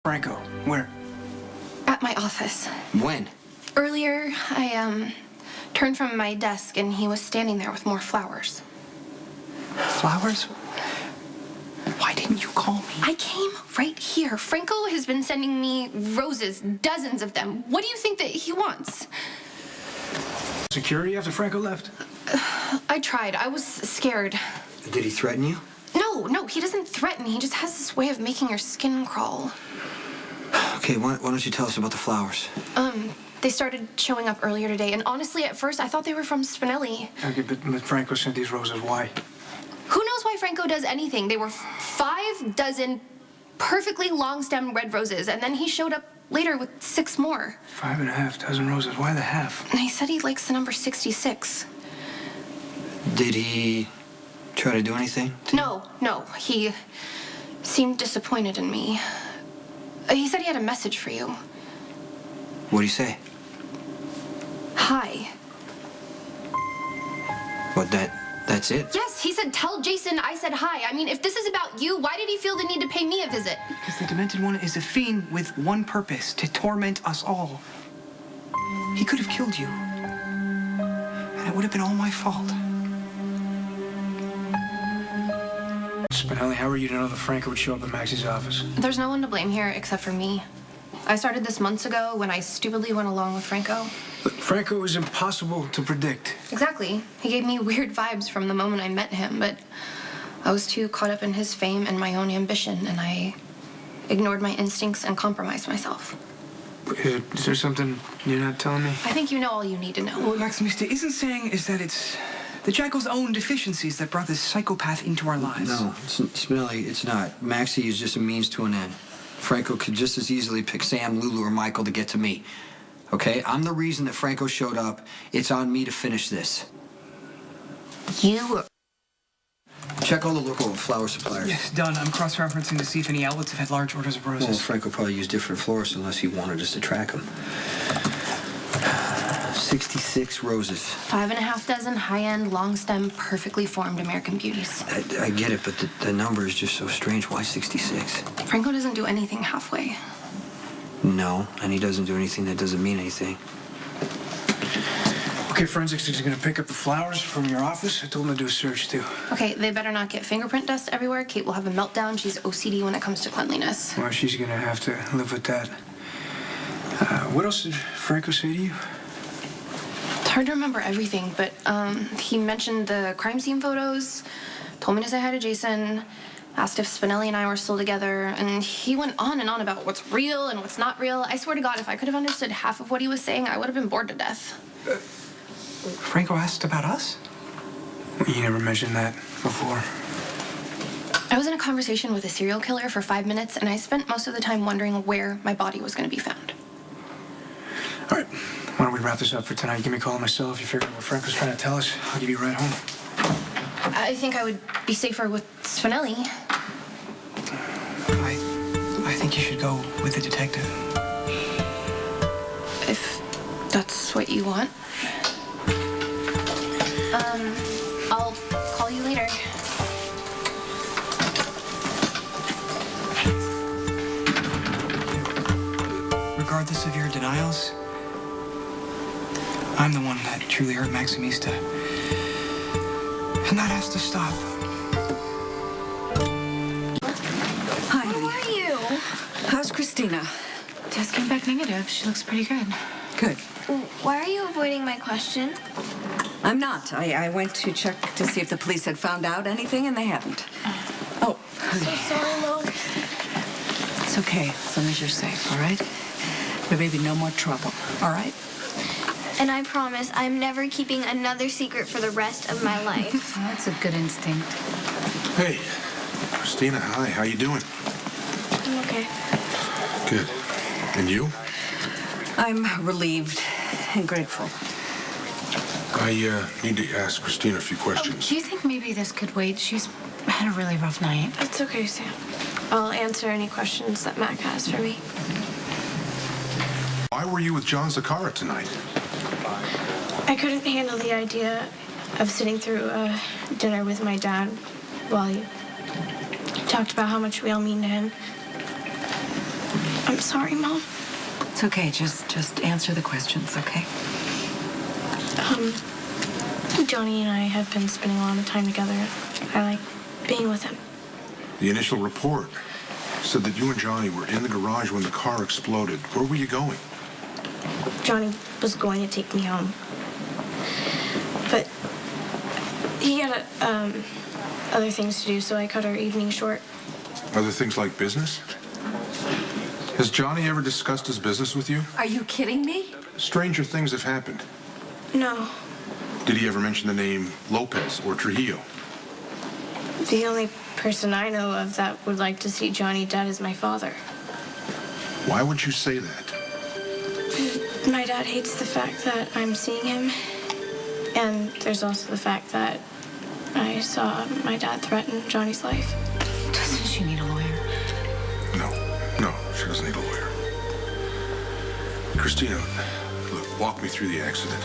Franco, where? At my office. When? Earlier, I turned from my desk and he was standing there with more flowers. Flowers? Why didn't you call me? I came right here. Franco has been sending me roses, dozens of them. What do you think that he wants? Security after Franco left? I tried. I was scared. Did he threaten you? No, he doesn't threaten. He just has this way of making your skin crawl. Okay, why don't you tell us about the flowers? They started showing up earlier today, and honestly, at first, I thought they were from Spinelli. Okay, but Franco sent these roses. Why? Who knows why Franco does anything? They were 5 dozen perfectly long-stemmed red roses, and then he showed up later with 6 more. 5.5 dozen roses. Why the half? And he said he likes the number 66. Did he try to do anything? No. He seemed disappointed in me. He said he had a message for you. What'd he say? Hi. What, that's it? Yes, he said, tell Jason I said hi. I mean, if this is about you, why did he feel the need to pay me a visit? Because the Demented One is a fiend with one purpose, to torment us all. He could have killed you. And it would have been all my fault. Spinelli, how were you to know that Franco would show up at Maxie's office? There's no one to blame here except for me. I started this months ago when I stupidly went along with Franco. Look, Franco is impossible to predict. Exactly. He gave me weird vibes from the moment I met him, but I was too caught up in his fame and my own ambition, and I ignored my instincts and compromised myself. Is there something you're not telling me? I think you know all you need to know. What Maximista isn't saying is that it's the Jackal's own deficiencies that brought this psychopath into our lives. No, Spinelli, it's not. Maxie is just a means to an end. Franco could just as easily pick Sam, Lulu, or Michael to get to me. Okay? I'm the reason that Franco showed up. It's on me to finish this. You... Check all the local flower suppliers. Yes, done. I'm cross-referencing to see if any outlets have had large orders of roses. Well, Franco probably used different florists unless he wanted us to track him. 66 roses. 5.5 dozen high-end, long-stem, perfectly formed American beauties. I get it, but the number is just so strange. Why 66? Franco doesn't do anything halfway. No, and he doesn't do anything that doesn't mean anything. Okay, forensics is going to pick up the flowers from your office. I told them to do a search, too. Okay, they better not get fingerprint dust everywhere. Kate will have a meltdown. She's OCD when it comes to cleanliness. Well, she's going to have to live with that. What else did Franco say to you? It's hard to remember everything, but he mentioned the crime scene photos, told me to say hi to Jason, asked if Spinelli and I were still together, and he went on and on about what's real and what's not real. I swear to God, if I could have understood half of what he was saying, I would have been bored to death. Franco asked about us? You never mentioned that before. I was in a conversation with a serial killer for 5 minutes, and I spent most of the time wondering where my body was going to be found. All right, why don't we wrap this up for tonight? Give me a call on my cell if you figure out what Franco's trying to tell us. I'll give you a ride home. I think I would be safer with Spinelli. I think you should go with the detective. If that's what you want. I'll call you later. Regardless of your denials, I'm the one that truly hurt Maximista. And that has to stop. Hi. How are you? How's Christina? Test came back negative. She looks pretty good. Good. Why are you avoiding my question? I'm not. I went to check to see if the police had found out anything, and they haven't. Oh, So sorry, Mom. it's okay as long as you're safe, all right? There may be no more trouble, all right? And I promise I'm never keeping another secret for the rest of my life. That's a good instinct. Hey, Christina, hi, how you doing? I'm okay. Good. And you? I'm relieved and grateful. I need to ask Christina a few questions. Do you think maybe this could wait? She's had a really rough night. It's okay, Sam. I'll answer any questions that Mac has for me. Why were you with John Zakara tonight? I couldn't handle the idea of sitting through a dinner with my dad while he talked about how much we all mean to him. sorry, Mom. It's okay. Just answer the questions, okay? Johnny and I have been spending a lot of time together. I like being with him. The initial report said that you and Johnny were in the garage when the car exploded. Where were you going? Johnny was going to take me home. But he had other things to do, so I cut our evening short. Other things like business? Has Johnny ever discussed his business with you? Are you kidding me? Stranger things have happened. No, Did he ever mention the name Lopez or Trujillo? the only person I know of that would like to see Johnny dead is my father. Why would you say that? My dad hates the fact that I'm seeing him. And there's also the fact that I saw my dad threaten Johnny's life. Doesn't she need a lawyer? No, she doesn't need a lawyer. Christina, look, walk me through the accident.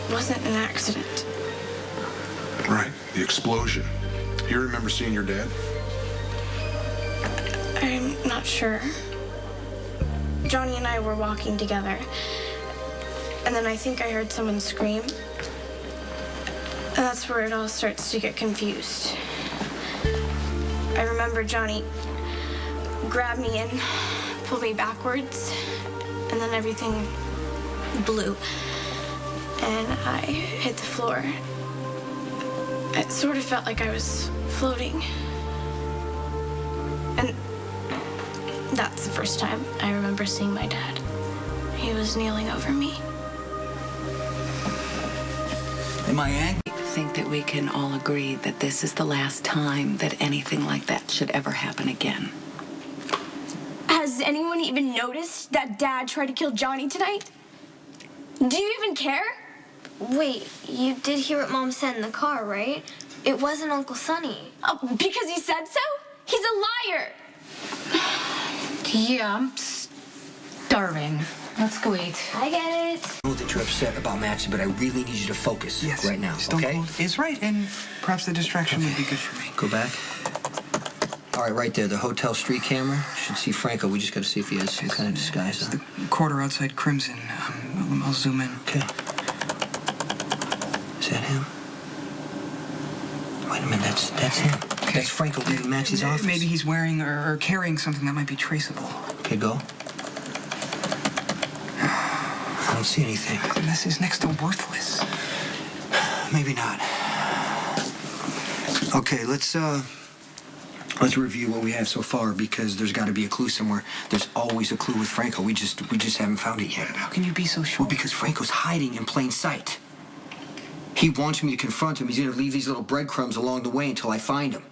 It wasn't an accident. Right, the explosion. You remember seeing your dad? I'm not sure. Johnny and I were walking together. And then I think I heard someone scream. And that's where it all starts to get confused. I remember Johnny grabbed me and pulled me backwards. And then everything blew. And I hit the floor. It sort of felt like I was floating. And that's the first time I remember seeing my dad. He was kneeling over me. Am I angry? I think that we can all agree that this is the last time that anything like that should ever happen again. Has anyone even noticed that Dad tried to kill Johnny tonight? Do you even care? Wait, you did hear what Mom said in the car, right? It wasn't Uncle Sonny. Oh, because he said so? He's a liar. Yeah, I'm starving. Let's go eat. I get it. I know that you're upset about Maxie, but I really need you to focus right now, Stone okay? Cold is right, and perhaps the distraction would be good for me. Go back. All right, right there, the hotel street camera. Should see Franco. We just got to see if he has some kind of disguise on. The quarter outside Crimson. I'll zoom in. Okay. Is that him? Wait a minute, that's him. Okay. That's Franco leaving Maxie's office. Maybe he's wearing or carrying something that might be traceable. Okay, go. I don't see anything. This is next to worthless. Maybe not. Okay, let's review what we have so far because there's got to be a clue somewhere. There's always a clue with Franco. We just haven't found it yet. How can you be so sure? Well, because Franco's hiding in plain sight. He wants me to confront him. He's going to leave these little breadcrumbs along the way until I find him.